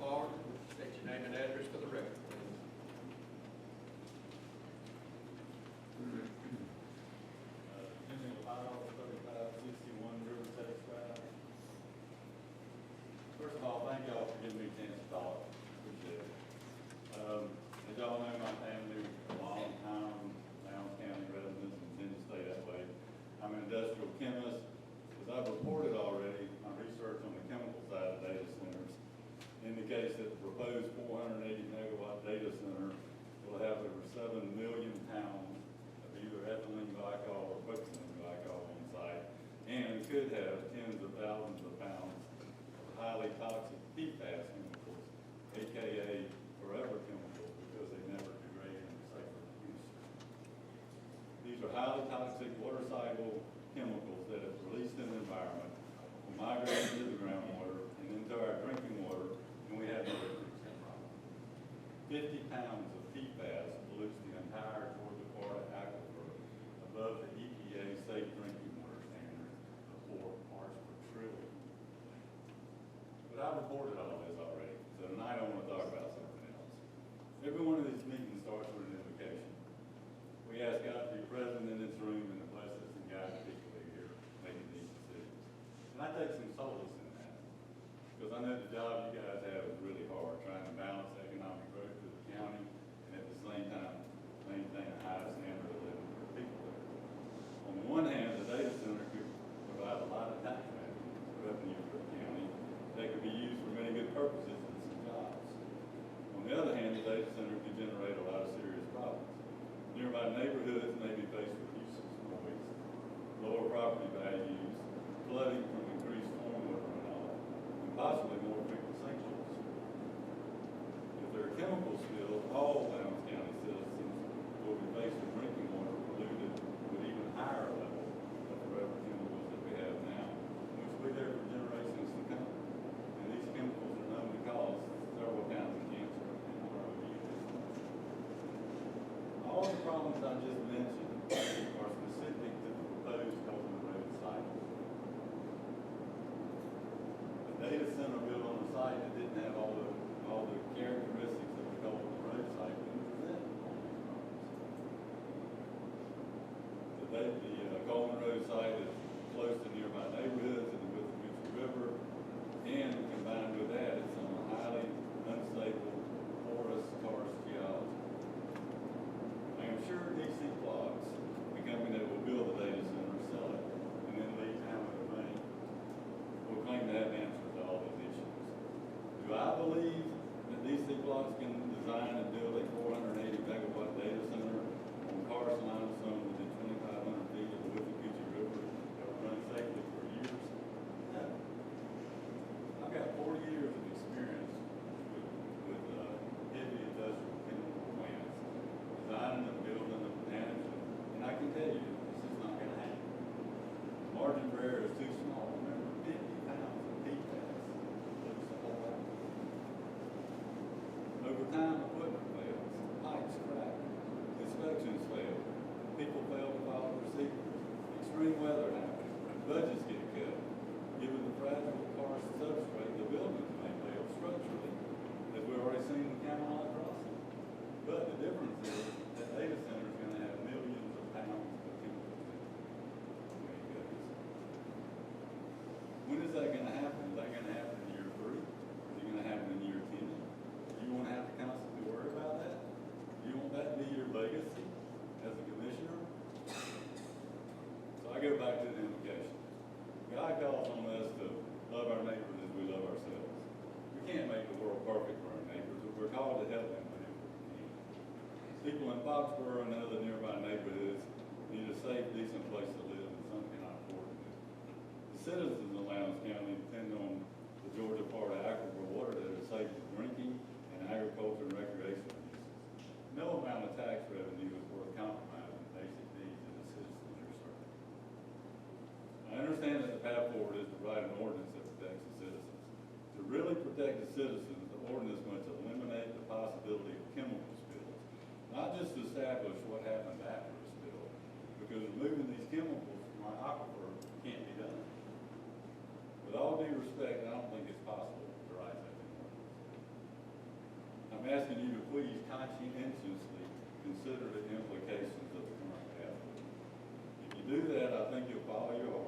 forward. State your name and address for the record, please. LeFiles, 3561 Riverside Drive. First of all, thank y'all for giving me a chance to talk. Appreciate it. As y'all know, my family for a long time, Lowndes County residents, and intend to stay that way. I'm an industrial chemist. As I've reported already, my research on the chemical side of data centers indicates that the proposed 480 megawatt data center will have over 7 million pounds of either ethylene glycol or propylene glycol on site, and it could have tens of thousands of pounds of highly toxic PFAS chemicals, aka forever chemicals, because they never degrade and are safe for use. These are highly toxic water-soluble chemicals that, if released in the environment, will migrate into the groundwater and into our drinking water, and we have no treatment problem. 50 pounds of PFAS pollutes the entire Georgia aquifer above the EPA safe drinking water standard of 4 parts per trillion. But I've reported all this already, so tonight I want to talk about something else. Every one of these meetings starts with an invocation. We ask God to be present in this room and to bless us and guide the people that are here making these decisions. And I take some solace in that, because I know the job you guys have is really hard, trying to balance economic growth to the county and at the same time maintain a high standard of living for people there. On the one hand, the data center could provide a lot of tax revenue for the county that could be used for many good purposes and some jobs. On the other hand, the data center could generate a lot of serious problems. Nearby neighborhoods may be faced with nuisance noise, lower property values, flooding from increased stormwater runoff, and possibly more frequent sinkholes. If there are chemical spills, all Lowndes County citizens will be faced with drinking water polluted with even higher levels of forever chemicals that we have now, which will be there for generations to come. And these chemicals are known to cause several kinds of cancer and autoimmune disease. All the problems I just mentioned are specific to the proposed Quarterman Road site. A data center built on a site that didn't have all the characteristics that we call the road site wouldn't present all these problems. The Quarterman Road site is close to nearby neighborhoods and with the Gretchen River, and combined with that, it's on a highly unstable, porous karst geology. I am sure DC Blocks, the company that will build the data center, sell it, and then leave town with the money, will claim to have answers to all these issues. Do I believe that DC Blocks can design and build a 480 megawatt data center on karst limestone within 2,500 feet of the Gretchen River that will run safely for years? No. I've got 40 years of experience with heavy industrial chemical plants, designing them, building them, managing them, and I can tell you, this is not going to happen. The margin for error is too small. Remember, 50 pounds of PFAS looks a whole lot. Over time, equipment fails, pipes crack, inspections fail, people fail to file procedures, extreme weather happens, budgets get cut. Given the fragile karst substrate, the buildings may fail structurally, as we've already seen in Camelot Crossing. But the difference is that data center is going to have millions of pounds of chemicals in it when it goes. When is that going to happen? Is that going to happen in year 3? Is it going to happen in year 10? Do you want to have to constantly worry about that? Do you want that to be your legacy as a commissioner? So I go back to the invocation. God calls on us to love our neighbors as we love ourselves. We can't make the world perfect for our neighbors, but we're called to help them whenever we can. People in Foxborough and other nearby neighborhoods need a safe, decent place to live, and some cannot afford to live. The citizens of Lowndes County depend on the Georgia part of aquifer water that is safe for drinking and agriculture and recreational uses. No amount of tax revenue is worth compromising basic needs of the citizens you're serving. I understand that the path forward is to write an ordinance that protects the citizens. To really protect the citizens, the ordinance must eliminate the possibility of chemical spills, not just to establish what happens after a spill, because removing these chemicals from our aquifer can't be done. With all due respect, I don't think it's possible to write such an ordinance. asking you to please conscientiously consider the implications of the current pathway. If you do that, I think you'll follow your